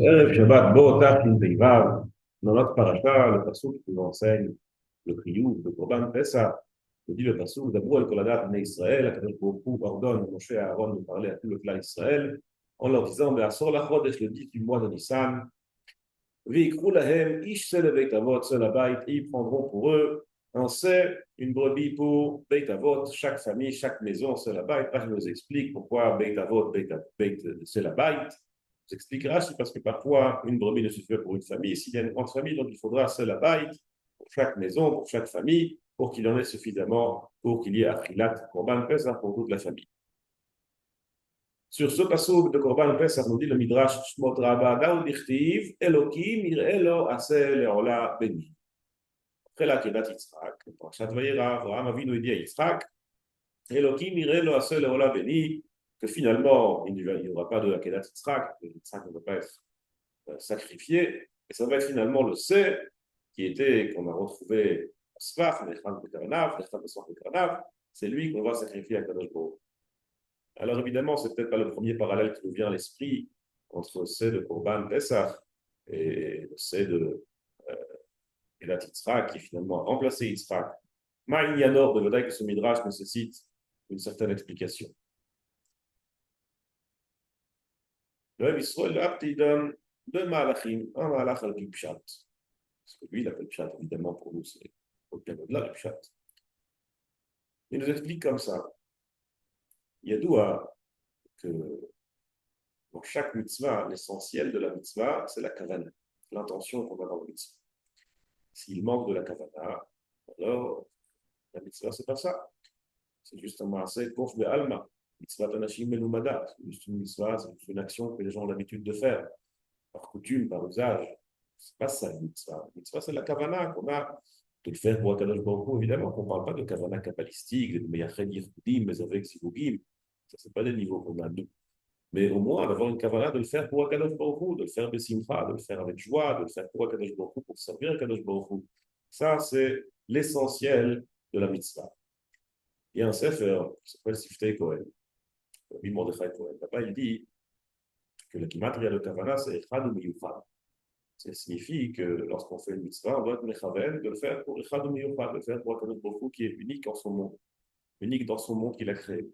ערב שבת בוא תשפ"ו, dans notre paracha, le passouk qui nous enseigne le chiyuv de Korban Pessah, nous dit le passouk, d'abord el koladat bnei Israël, Akadosh Baruch Hu ordonne à Moshe et à Aaron de parler à tout le clan Israël, en leur disant, Be'asor lachodesh, le 10 du mois de Nissan, Ve'ikru lahem ish se le Beit Avot, seul abayit, et ils prendront pour eux un seh, une brebis pour Beit Avot, chaque famille, chaque maison, seul abayit. Là, je nous explique pourquoi Beit Avot, seul abayit. J'explique Rashi parce que parfois, une brebis ne suffit pas pour une famille. S'il y a une grande famille, donc il faudra seul abayit pour chaque maison, pour chaque famille, pour qu'il y en ait suffisamment, pour qu'il y ait achilat, korban pesach pour toute la famille. Sur ce passouk de Korban Pesach, nous dit le Midrash Shmot Rabbah, Daoud Dichtiv, Elokim, Irelo, Aseh, Leola, Beni. Après la Kedat Yitzhak, Parashat Vayera, Avraham Avinu dit à Yitzhak, Elokim, Irelo, Aseh, Leola, Beni, que finalement, il n'y aura pas de la Kedat Yitzhak, Yitzhak ne va pas être sacrifié, et ça va être finalement le Seh, qu'on a retrouvé à Sfach, Necham Bekarnav, Necham Bekarnav, c'est lui qu'on va sacrifier à Kadosh Baruch. Alors évidemment, c'est peut-être pas le premier parallèle qui nous vient à l'esprit entre le de Korban Pesach et le de Elat Yitzhak, qui finalement a remplacé Yitzhak. Ma'inyanor de Vadaï que ce Midrash nécessite une certaine explication. Le Israël il donne deux malachim, un malach al Pshat, parce que lui il appelle Pshat, évidemment pour nous c'est au-delà du Pshat. Il nous explique comme ça. Il y a que dans chaque mitzvah, l'essentiel de la mitzvah, c'est la kavana, l'intention qu'on a dans le mitzvah. S'il manque de la kavana, alors la mitzvah, c'est pas ça. C'est justement assez kof de alma. Mitzvah tanashim melumada. C'est juste une mitzvah, c'est une action que les gens ont l'habitude de faire, par coutume, par usage. C'est pas ça, la mitzvah. La mitzvah, c'est la kavana qu'on a de le faire pour Akadosh Baruch Hu. Évidemment qu'on ne parle pas de kavana kabbalistique, de meyached yichudim, mais avec sivugim. Ça, c'est pas des niveaux qu'on a nous. Mais au moins d'avoir une kavana de le faire pour Akadosh Baruch Hu, de le faire besimcha, de le faire avec joie, de le faire pour Akadosh Baruch Hu, pour servir Akadosh Baruch Hu. Ça, c'est l'essentiel de la mitzvah. Il y a un sefer qui s'appelle Siftei Kohen, Rabbi Mordechai Kohen. Là-bas, il dit que la kimatria de kavana, c'est Echad ou Miyuchad. Ça signifie que lorsqu'on fait une mitzvah, on doit être mechaven, de le faire pour Echad ou Miyuchad, de le faire pour Akadosh Baruch Hu, qui est unique en son monde, unique dans son monde qu'il a créé.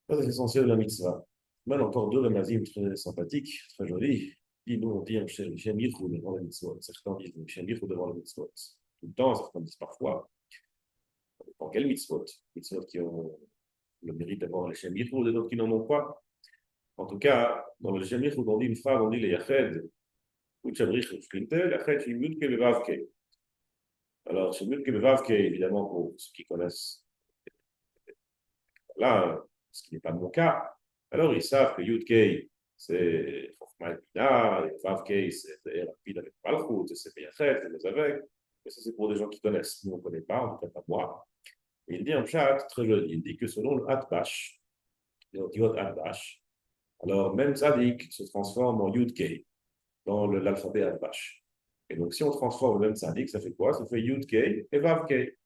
Ça, c'est l'essentiel de la mitzvah. Même encore deux ramazim très sympathiques, très jolis. Et nous, on dit Shem Yichud devant la mitzvot. Certains disent Shem Yichud devant la mitzvot. Tout le temps, certains disent parfois. Dans quel mitzvot? Mitzvot qui ont le mérite d'avoir le Shem Yichud et d'autres qui n'en ont pas. En tout cas, dans le Shem Yichud, on dit une phrase, on dit les Yached, ou Shem Yichud, Yached, Shem Yudke Bevavke. Alors, Shem Yudke Bevavke, évidemment, pour ceux qui connaissent là, ce qui n'est pas mon cas, alors ils savent que Yud-Kei, c'est Chokhmah et Bina, et Vav-Kei, c'est Rapide avec Malchut, c'est Beyachet, c'est Mezavek. Mais ça, c'est pour des gens qui connaissent. Nous, on ne connaît pas, en tout cas pas moi. Et il dit un chat très joli. Il dit que selon le Atbash, le Atbash, alors même Tzadik se transforme en Yud-Kei dans l'alphabet Atbash. Et donc, si on transforme le même Tzadik, ça fait quoi? Ça fait Yud-Kei et Vav-Kei.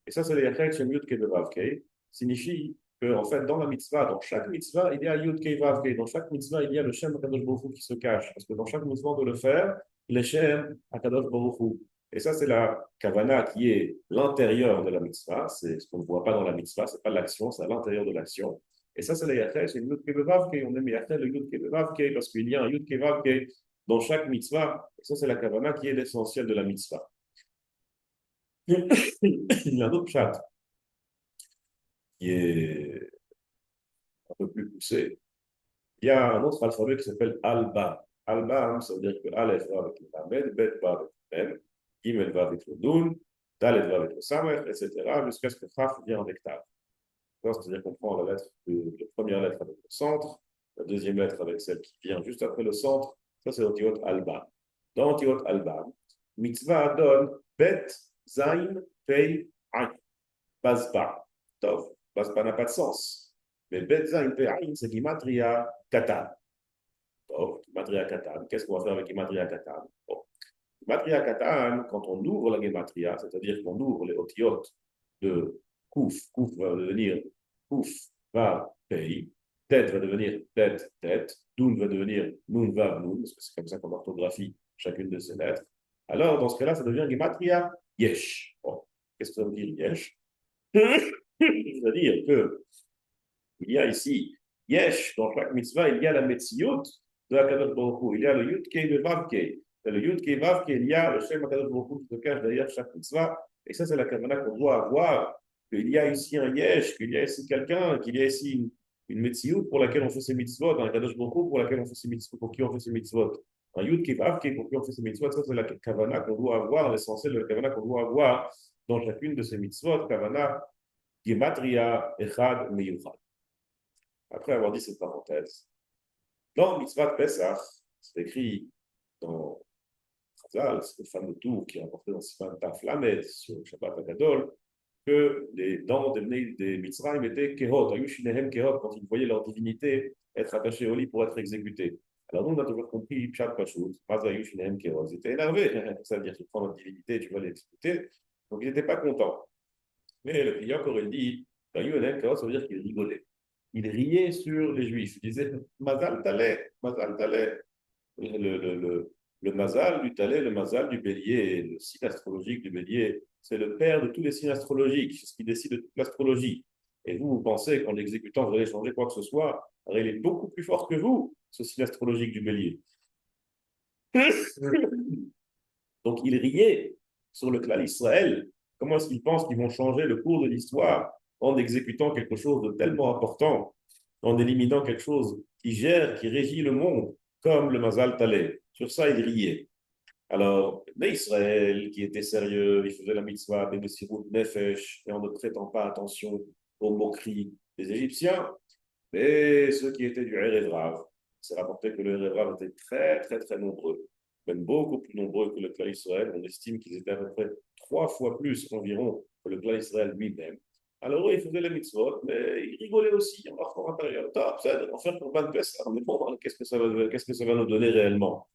Et ça, c'est les Yachet, Shem Yud-Kei et Vav-Kei. Signifie que, en fait, dans la mitzvah, dans chaque mitzvah, il y a Yud Kei Vav Kei. Dans chaque mitzvah, il y a le Shem Akadosh Baruch Hu qui se cache. Parce que dans chaque mitzvah, on doit le faire, le Shem Akadosh Baruch Hu. Et ça, c'est la kavana qui est l'intérieur de la mitzvah. C'est ce qu'on ne voit pas dans la mitzvah, c'est pas l'action, c'est à l'intérieur de l'action. Et ça, c'est le Yachel, c'est le Yud Kei Vav Kei. On aime Yachel, le Yud Kei Vav Kei, parce qu'il y a un Yud Kei Vav Kei dans chaque mitzvah. Et ça, c'est la kavana qui est l'essentiel de la mitzvah. Il y a un autre chat qui est un peu plus poussé. Il y a un autre alphabet qui s'appelle Al-Bam. Al-Bam, ça veut dire que Aleph va avec le Lamed, Bet va avec le Mem, Gimel va avec le Nun, Dalet va avec le Samech, etc., jusqu'à ce que Chaf vienne avec Tav. C'est-à-dire qu'on prend la première lettre avec le centre, la deuxième lettre avec celle qui vient juste après le centre. Ça, c'est l'antivote Al-Bam. Dans l'antivote Al-Bam, Mitzvah donne Bet, Zain, Pei, Ain. Basba. Tov. Basba n'a pas de sens. Mais Betzain Pe'ain, c'est Gimatria Katan. Donc, Gimatria Katan. Qu'est-ce qu'on va faire avec Gimatria Katan? Bon. Gimatria Katan, quand on ouvre la Gimatria, c'est-à-dire qu'on ouvre les otiotes de Kouf, Kouf va devenir Kouf, Va, Pei, Tête va devenir tête, tête. Nun va devenir nun, vav, nun, parce que c'est comme ça qu'on orthographie chacune de ces lettres. Alors, dans ce cas-là, ça devient gematria yesh. Bon, qu'est-ce que ça veut dire yesh? C'est-à-dire que il y a ici yesh, dans chaque mitzvah, il y a la metziut de la Kadosh Baruch Hu. Il y a le yud-kei et le vav-kei. Et le yud-kei vav-kei, il y a le Shem Kadosh Baruch Hu qui se cache derrière chaque mitzvah. Et ça, c'est la kavana qu'on doit avoir. Qu'il y a ici un yesh, qu'il y a ici quelqu'un, qu'il y a ici une metziut pour laquelle on fait ses mitzvot, un Kadosh Baruch Hu pour laquelle on fait ses mitzvot, pour qui on fait ses mitzvot. Un yud-kei vav-kei pour qui on fait ses mitzvot. Ça, c'est la kavana qu'on doit avoir, l'essentiel de la kavana qu'on doit avoir dans chacune de ces mitzvot. Kavana gematria echad meyuchad. Après avoir dit cette parenthèse, dans le mitzvah de Pesach, c'est écrit dans Chazal, c'est le fameux tour qui est rapporté dans Siman Taf Lamed sur le Shabbat Agadol, que les dents des Mitzrayim étaient kehot, ayushinehem kehot, quand ils voyaient leur divinité être attachée au lit pour être exécutés. Alors nous, on a toujours compris Pshat Pashut, pas ayushinehem kehot. Ils étaient énervés, ça veut dire tu prends notre divinité et tu vas l'exécuter. Donc ils n'étaient pas contents. Mais le client aurait dit, ayushinehem kehot, ça veut dire qu'il rigolait. Il riait sur les Juifs. Il disait Mazal Taleh, Mazal Taleh. Le Mazal du Taleh, le Mazal du Bélier, le signe astrologique du Bélier, c'est le père de tous les signes astrologiques, c'est ce qui décide de toute l'astrologie. Et vous, vous pensez qu'en l'exécutant, vous allez changer quoi que ce soit, alors il est beaucoup plus fort que vous, ce signe astrologique du Bélier. Donc il riait sur le clan Israël. Comment est-ce qu'ils pensent qu'ils vont changer le cours de l'histoire en exécutant quelque chose de tellement important, en éliminant quelque chose qui gère, qui régit le monde, comme le Mazal Taleh. Sur ça, il riait. Alors, l'Israël, qui était sérieux, il faisait la mitzvah de Messirut Nefesh, et en ne prêtant pas attention aux moqueries des Égyptiens, mais ceux qui étaient du Erev Rav, c'est rapporté que le Erev Rav était très, très, très nombreux, même beaucoup plus nombreux que le clan Israël. On estime qu'ils étaient à peu près 3 fois plus environ que le clan Israël lui-même. Alors eux, ils faisaient les mitzvot, mais ils rigolaient aussi en marquant intérieur. Top, ça, on fait pour pas de Pessah, mais bon, qu'est-ce que ça va nous donner réellement?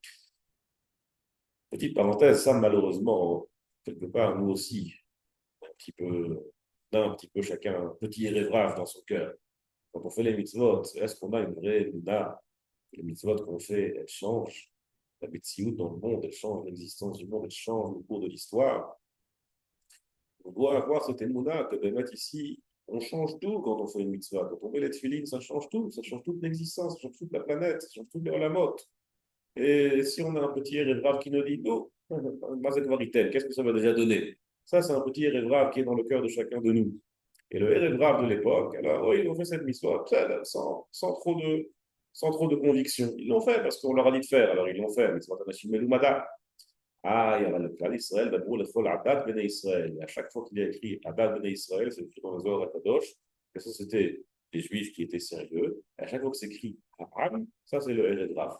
Petite parenthèse, ça malheureusement, quelque part, nous aussi, un petit peu chacun, un petit rêve dans son cœur. Quand on fait les mitzvot, est-ce qu'on a une vraie nuna? Les mitzvot qu'on fait, elles changent la médecine dans le monde, elles changent l'existence du monde, elles changent le cours de l'histoire. On doit avoir cette émouna que de mettre ici, on change tout quand on fait une mitzvah. Quand on met les tefilines, ça change tout, ça change toute l'existence, ça change toute la planète, ça change toute la mode. Et si on a un petit rêve qui nous dit, oh, qu'est-ce que ça va déjà donner? Ça, c'est un petit rêve qui est dans le cœur de chacun de nous. Et le rêve de l'époque, alors, oui, ils ont fait cette mission sans trop de conviction. Ils l'ont fait parce qu'on leur a dit de faire, alors ils l'ont fait. Ah, il y a le plan Israël, d'abord le Chol Abad Bnei Israël. À chaque fois qu'il est écrit Abad Bnei Israël, c'est écrit dans le Zohar Kadosh, que ça c'était des Juifs qui étaient sérieux. Et à chaque fois que c'est écrit Abraham, ça c'est le Ered Rav.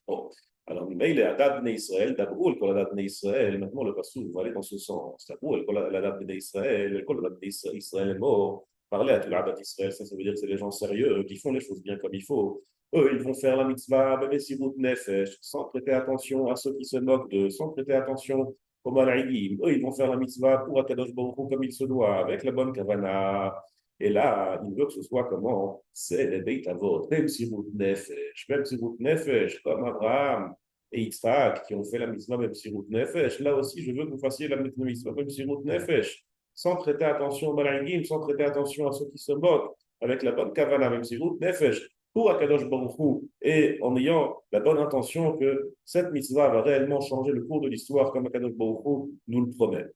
Bon, alors, il est Adad Bnei Israël, d'abord, le Adad Bnei Israël, maintenant le passage va aller dans ce sens. D'abord, le Adad Bnei Israël, le Adad Bnei Israël est mort. Parler à tout l'Adad Israël, ça veut dire que c'est les gens sérieux qui font les choses bien comme il faut. Eux, ils vont faire la mitzvah, Bemesirut Nefesh, sans prêter attention à ceux qui se moquent d'eux, sans prêter attention aux mal'aïdim. Eux, ils vont faire la mitzvah pour Akadosh Baruch Hu comme il se doit, avec la bonne kavana. Et là, il veut que ce soit comment? C'est les Beit Avot, même Sirut Nefesh, comme Abraham et Yitzhak qui ont fait la mitzvah même Sirut Nefesh. Là aussi, je veux que vous fassiez la mitzvah même Sirut Nefesh, sans prêter attention aux mal'aïdim, sans prêter attention à ceux qui se moquent, avec la bonne kavana même Sirut Nefesh, pour Akadosh Baruch Hu, et en ayant la bonne intention que cette mitzvah va réellement changer le cours de l'histoire comme Akadosh Baruch Hu nous le promet.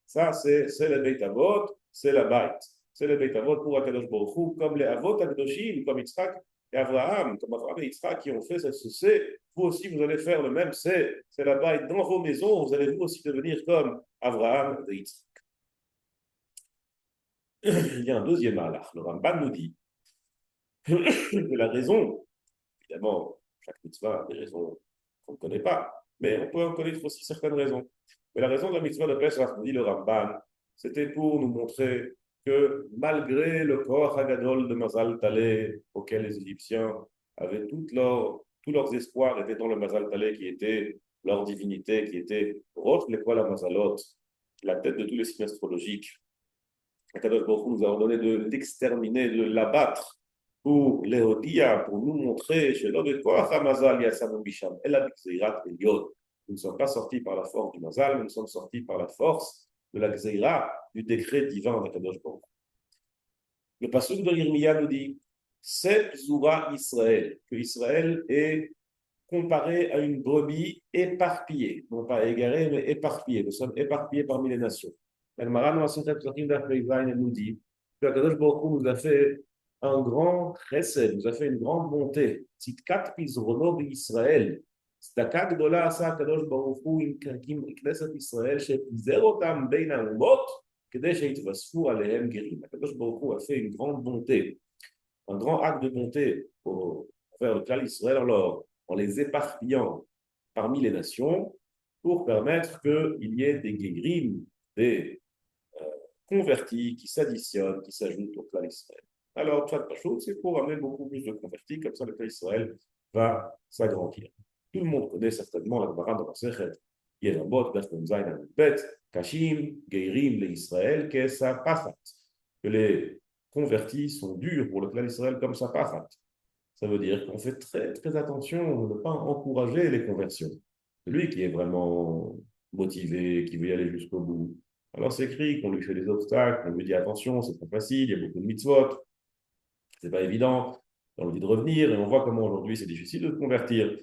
Ça, c'est le Beit Avot, c'est la Beit. C'est le Beit Avot pour Akadosh Baruch Hu, comme les Avot Akadoshim, comme Yitzhak et Abraham, comme Abraham et Yitzhak qui ont fait cette c'est. Vous aussi, vous allez faire le même c'est la Beit dans vos maisons, vous allez vous aussi devenir comme Abraham et Yitzhak. Il y a un deuxième halach. Le Ramban nous dit que la raison, évidemment, chaque mitzvah a des raisons qu'on ne connaît pas, mais on peut en connaître aussi certaines raisons. Mais la raison de la mitzvah de Pesach, dit le Ramban, c'était pour nous montrer que malgré le corps hagadol de Mazal Taleh, auquel les Égyptiens avaient tous leurs espoirs étaient dans le Mazal Taleh qui était leur divinité, qui était Rosh Lekol HaMazalot, la tête de tous les signes astrologiques. Akadosh Baruch Hu nous a ordonné de l'exterminer, de l'abattre pour Léodia, pour nous montrer chez l'homme de Koach HaMazal Yatsanu Bisham, El Abixeirat Elion. Nous ne sommes pas sortis par la force du Mazal, mais nous sommes sortis par la force de la Gzeira, du décret divin d'Akadosh Baruch. Le passage de Yirmiya nous dit c'est Zoura Israël, que Israël est comparé à une brebis éparpillée, non pas égarée, mais éparpillée. Nous sommes éparpillés parmi les nations. El Maran nous dit que Akadosh Baruch Hu nous a fait un grand chesed, nous a fait une grande bonté. Tzidkat pizrono Israël. צדקה גדולה עשה הקדוש ברוך הוא עם כנסת ישראל שפיזר אותם בין האומות כדי שיתווספו עליהם גרים. הקדוש ברוך הוא a fait une grande bonté, un grand acte de bonté pour faire le clan Israël en les éparpillant parmi les nations pour permettre qu'il y ait des guérims, des convertis qui s'additionnent, qui s'ajoutent au clan Israël. Alors, Tchad Pachout, c'est pour amener beaucoup plus de convertis, comme ça le clan Israël va s'agrandir. Tout le monde connaît certainement la Gemara dans la Sechet Yerabot, Daf Mem Zayin Amud Bet, Kashim, Geirim, le Israël, Kesa Pachat. Que les convertis sont durs pour le clan Israël comme ça Pachat. Ça veut dire qu'on fait très, très attention de ne pas encourager les conversions. Celui qui est vraiment motivé, qui veut y aller jusqu'au bout, alors c'est écrit qu'on lui fait des obstacles, on lui dit attention, c'est pas facile, il y a beaucoup de mitzvot, c'est pas évident, on lui dit de revenir, et on voit comment aujourd'hui c'est difficile de se convertir.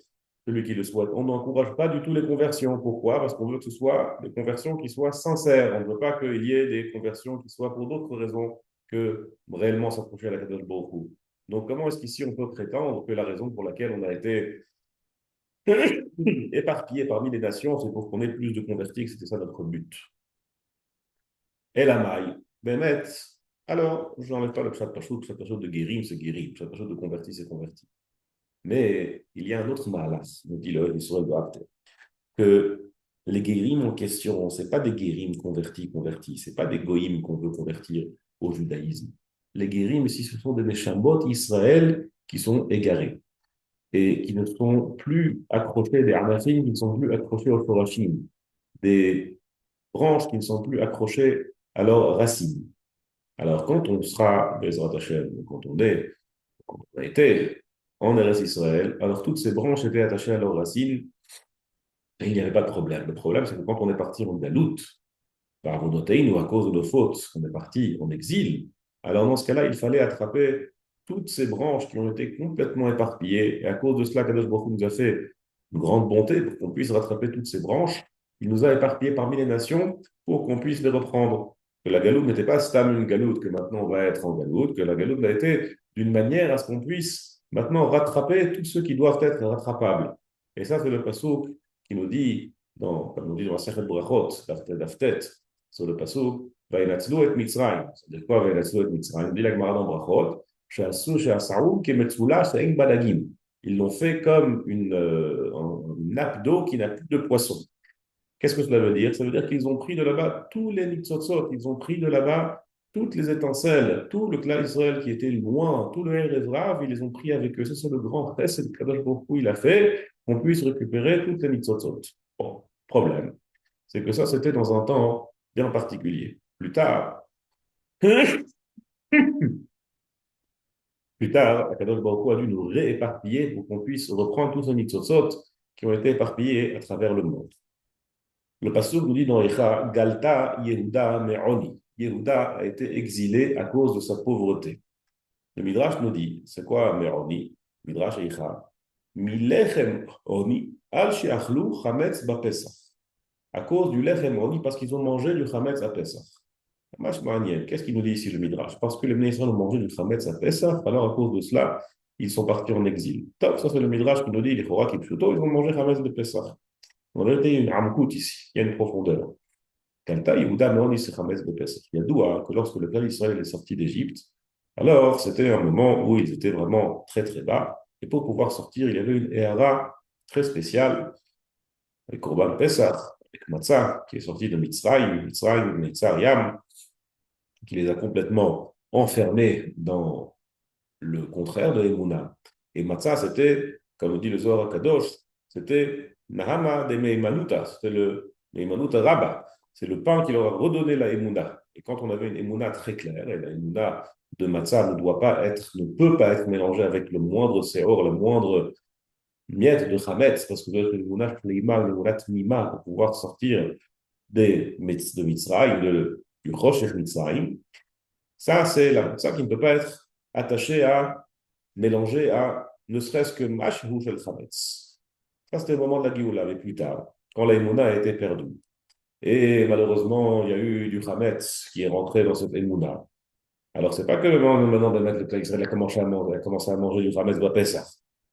Celui qui le souhaite. On n'encourage pas du tout les conversions. Pourquoi? Parce qu'on veut que ce soit des conversions qui soient sincères. On ne veut pas qu'il y ait des conversions qui soient pour d'autres raisons que réellement s'approcher à la Kadosh Baruch Hu. Donc, comment est-ce qu'ici on peut prétendre que la raison pour laquelle on a été éparpillé parmi les nations, c'est pour qu'on ait plus de convertis, que c'était ça notre but? Et la maille, Bémet, alors, je n'enlève pas le pshat pachout de guérim, c'est guérim, le pshat pachout de converti, c'est converti. Mais il y a un autre malas, nous dit le Israël de Hafter, que les guérims en question, ce n'est pas des guérims convertis, ce n'est pas des goïms qu'on veut convertir au judaïsme. Les guérims ici, ce sont des Neshambot Israël qui sont égarés et qui ne sont plus accrochés, des Hamashim qui ne sont plus accrochés au Forashim, des branches qui ne sont plus accrochées à leurs racines. Alors, quand on sera, Bezrat Hashem, quand on a été en Eretz Israël, alors toutes ces branches étaient attachées à leurs racines et il n'y avait pas de problème. Le problème, c'est que quand on est parti en galoute, par Vodotein ou à cause de nos fautes, on est parti en exil, alors dans ce cas-là, il fallait attraper toutes ces branches qui ont été complètement éparpillées. Et à cause de cela, Kadosh Baruch Hu nous a fait une grande bonté pour qu'on puisse rattraper toutes ces branches. Il nous a éparpillés parmi les nations pour qu'on puisse les reprendre. Que la galoute n'était pas stam une galoute, que maintenant on va être en galoute, que la galoute a été d'une manière à ce qu'on puisse maintenant rattraper tous ceux qui doivent être rattrapables. Et ça, c'est le passouk qui nous dit, comme nous dit dans la Sechet Brachot, Daftet, sur le passouk, Vaïnatzlu et Mitzrayim. Ça veut dire quoi, Vaïnatzlu et Mitzrayim? Dit la Gemara dans Brachot, She'asaou kemetzula she'ein badagim. Ils l'ont fait comme une nappe d'eau qui n'a plus de poissons. Qu'est-ce que cela veut dire? Ça veut dire qu'ils ont pris de là-bas tous les nitzotzot, ils ont pris de là-bas toutes les étincelles, tout le clan Israël qui était loin, tout le Erev, ils les ont pris avec eux. Ça, c'est le grand chesed que Kadosh Baruch Hu il a fait, qu'on puisse récupérer toutes les nitzotzot. Bon, problème, c'est que ça, c'était dans un temps bien particulier. Plus tard, Kadosh Baruch Hu a dû nous rééparpiller pour qu'on puisse reprendre tous les nitzotzot qui ont été éparpillés à travers le monde. Le pasteur nous dit dans Echa, Galta Yehuda Me'oni. Yehuda a été exilé à cause de sa pauvreté. Le Midrash nous dit, c'est quoi Me'oni? Midrash Echa. Milechem Oni, al she'achlu chametz ba'Pesach. À cause du lechem Oni, parce qu'ils ont mangé du chametz à Pesach. Qu'est-ce qu'il nous dit ici le Midrash? Parce que les Israéliens ont mangé du chametz à Pesach, alors à cause de cela, ils sont partis en exil. Top, ça c'est le Midrash qui nous dit, les Chora qui plutôt, ils ont mangé chametz de Pesach. On a été une amkout ici, il y a une profondeur. Kalta Yehuda Meoni Sechametz de Pesach. Il y a d'où que lorsque le peuple d'Israël est sorti d'Égypte, alors c'était un moment où ils étaient vraiment très très bas. Et pour pouvoir sortir, il y avait une Ehara très spéciale, avec Korban Pesach, avec Matzah, qui est sorti de Mitzrayim, Mitzrayim, qui les a complètement enfermés dans le contraire de Emouna. Et Matzah, c'était, comme dit le Zohar Kadosh, c'était Nahama de Meimanuta, c'était le Meimanuta Rabba, c'est le pain qui leur a redonné la Emouna. Et quand on avait une Emouna très claire, et la Emouna de matzah ne peut pas être mélangé avec le moindre séor, le moindre miette de chametz, parce que le mounach leima, le mounach mima, pour pouvoir sortir de Mitzrayim, du Rosh Mitzrayim, ça c'est la matzah qui ne peut pas être attachée à mélanger à ne serait-ce que mashhu shel chametz. Ça c'était le moment de la Géoula, mais plus tard, quand la Emouna a été perdue. Et malheureusement, il y a eu du chametz qui est rentré dans cette Emouna. Alors, c'est pas que maintenant de mettre le peuple Israël a commencé à manger du Hametz Bapessah.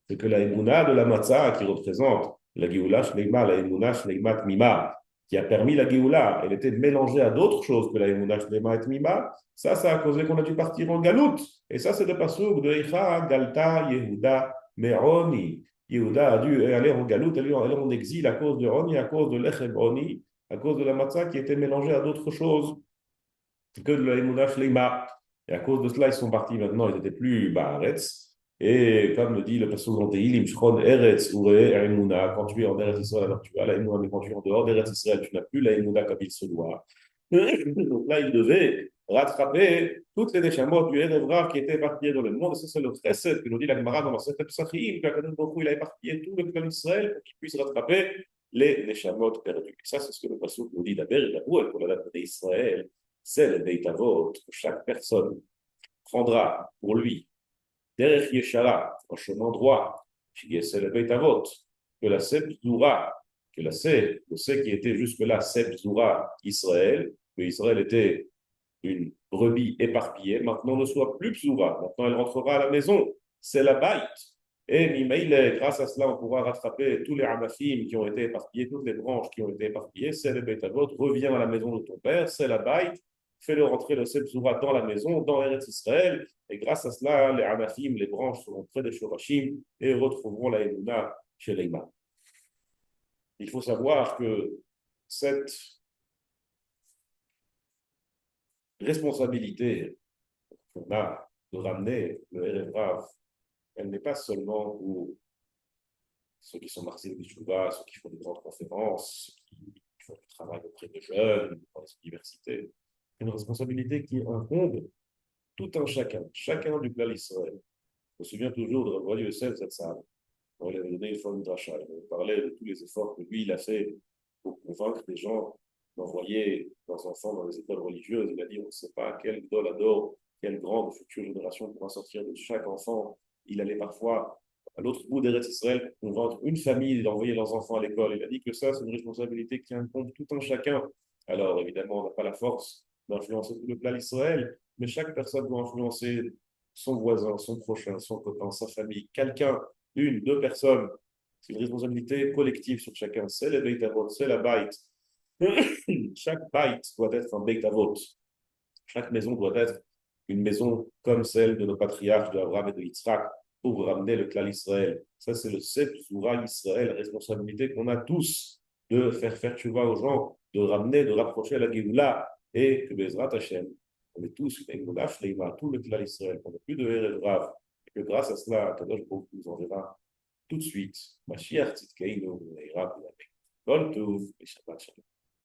C'est que la Emouna de la Matzah qui représente la Géoula Shleima, la Emouna Shleima Tmima, qui a permis la Géoula, elle était mélangée à d'autres choses que la Emouna Shleima et Tmima. Ça a causé qu'on a dû partir en galoute. Et ça, c'est le passouk de Eicha, Galta, Yehuda, Meroni. Yehuda a dû aller en galoute, aller en exil à cause de Roni, à cause de l'Echem Roni, à cause de la Matzah qui était mélangée à d'autres choses que de la Emouna Shleima. Et à cause de cela, ils sont partis maintenant, ils n'étaient plus Baaretz. Et comme le dit le pasteur dans Tehillim, Shchon Eretz Urei Emouna, quand tu es en Eretz Israël, alors tu as la Emouna, mais quand tu es en dehors d'Eretz Israël, tu n'as plus la Emouna comme il se doit. Donc là, il devait rattraper toutes les Neshamot du Erev Rav qui étaient éparpillées dans le monde. Et ça, c'est le Chesed que nous dit la Gemara dans Masechet Pesachim, qu'Akadosh Baruch Hu, il a éparpillé tout le clan d'Israël pour qu'il puisse rattraper les Neshamot perdus. Et ça, c'est ce que le pasteur nous dit d'Aber et d'Abou, pour la date d'Israël. C'est le Beit Avot que chaque personne prendra pour lui, derrière Yeshara, un chemin droit, c'est le Beit Avot, que la Seb Zoura, que le C qui était jusque-là Seb Zoura Israël, que Israël était une brebis éparpillée, maintenant ne soit plus Zoura, maintenant elle rentrera à la maison, c'est la Baït. Et Mimaïle, grâce à cela, on pourra rattraper tous les Amafim qui ont été éparpillés, toutes les branches qui ont été éparpillées, c'est le Beit Avot, reviens à la maison de ton père, c'est la Baït, fais-le rentrer le Sebzoura dans la maison, dans Eretz Israël, et grâce à cela, les Anafim, les branches seront près des Shorashim et retrouveront la Emouna chez l'Eima. Il faut savoir que cette responsabilité qu'on a de ramener le Erev Rav, elle n'est pas seulement pour ceux qui sont marseillais du Chouba, ceux qui font des grandes conférences, ceux qui font du travail auprès de jeunes, dans les universités. C'est une responsabilité qui incombe tout un chacun du peuple Israël. Je me souviens toujours de Rabbi Yosef Zatzal. On lui avait donné une fois une dracha. Il parlait de tous les efforts que lui, il a fait pour convaincre les gens d'envoyer leurs enfants dans les écoles religieuses. Il a dit, on ne sait pas quel adore, quelle grande future génération pourra sortir de chaque enfant. Il allait parfois à l'autre bout d'Eretz Israël pour convaincre une famille d'envoyer leurs enfants à l'école. Il a dit que ça, c'est une responsabilité qui incombe tout un chacun. Alors, évidemment, on n'a pas la force d'influencer tout le peuple Israël, mais chaque personne doit influencer son voisin, son prochain, son copain, sa famille, quelqu'un, une, deux personnes. C'est une responsabilité collective sur chacun. C'est le Beit Avot, c'est la Baït. Chaque Baït doit être un Beit Avot. Chaque maison doit être une maison comme celle de nos patriarches d'Abraham et de Yitzhak pour ramener le clan Israël. Ça, c'est le Seb Zoura Israël, la responsabilité qu'on a tous de faire tchouva aux gens, de ramener, de rapprocher la Géoula et que Bezrat Hashem, on est tous une Géoula Shleima, tout le clan Israël, qu'on n'a plus de Erev Rav, et que grâce à cela, Kadosh Baruch Hu nous enverra tout de suite, Mashiach Tzidkeinu, Eira Kol Tov et Shabbat Shalom.